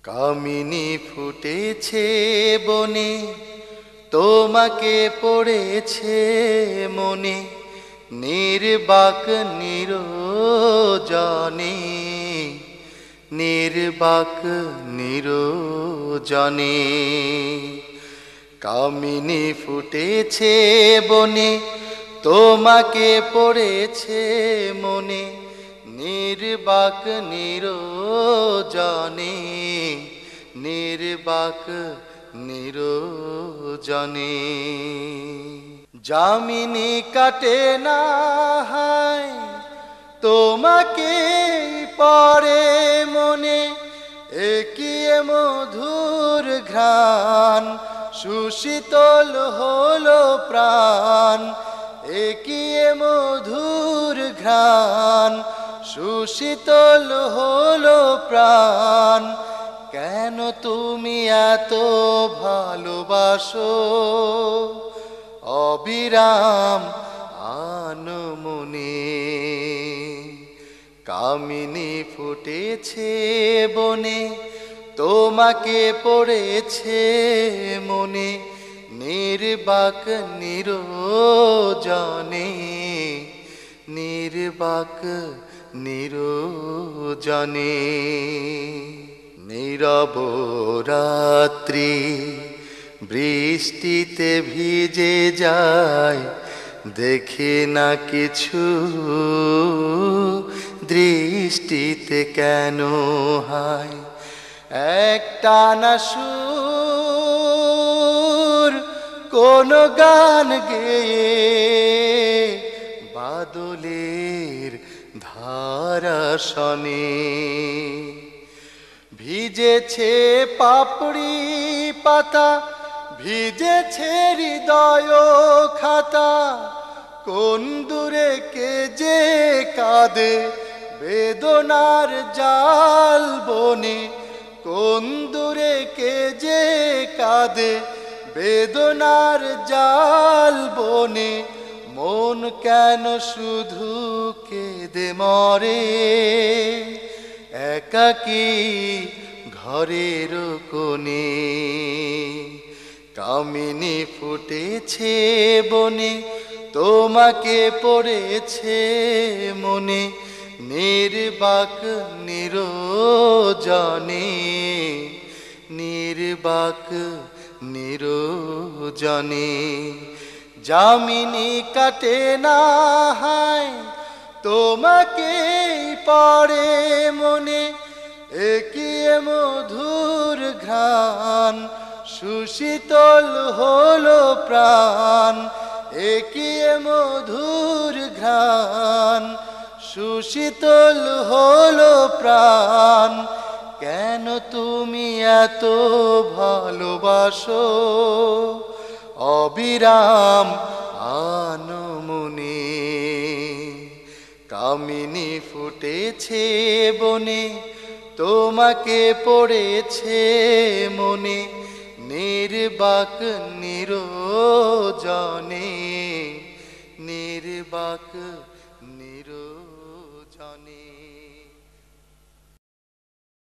কামিনী ফুটেছে বনে, তোমাকে পড়েছে মনে, নির্বাক নিরজনে, নির্বাক নিরজনে। কামিনী ফুটেছে বনে, তোমাকে পড়েছে মনে, নির্বাক নিরজনে, নির্বাক নিরজনে। যামিনী কাটে না হায়, তোমাকে পড়ে মনে, একিয়ে মধুর ঘ্রাণ, সুশীতল হলো প্রাণ, একিয়ে মধুর ঘ্রাণ, সুশীতল হলো প্রাণ। কেন তুমি এত ভালোবাসো অবিরাম আনমনে? কামিনী ফুটেছে বনে, তোমাকে পড়েছে মনে, নির্বাক নিরজনে, নির্বাক নিরজনে। নীরব রাত্রি বৃষ্টিতে ভিজে যায়, দেখে না কিছু দৃষ্টিতে কেন হায়। একটানা সুর কোন গান গেয়ে, বাদলের ধারা শনে, ভিজেছে পাপড়ি পাতা, ভিজেছে হৃদয় খাতা, কোন দূরে কে যে কাঁদে বেদনার জাল বনে, কোন দূরে কে যে কাঁদে বেদনার জাল বনে। মন কেন শুধু কেঁদে মরে, একাকী ঘরের কোণে। কামিনী ফুটেছে বনে, তোমাকে পড়েছে মনে, নির্বাক নিরজনে, নির্বাক নিরজনে। যামিনী কাটে না হায়, তোমাকে পড়ে মনে, একিয়ে মধুর ঘ্রাণ, সুশীতল হলো প্রাণ, একিয়ে মধুর ঘ্রাণ, সুশীতল হলো প্রাণ। কেন তুমি এত ভালোবাসো অবিরাম আনমনে? কামিনী ফুটেছে বনে, তোমাকে পড়েছে মনে, নির্বাক নিরজনে, নির্বাক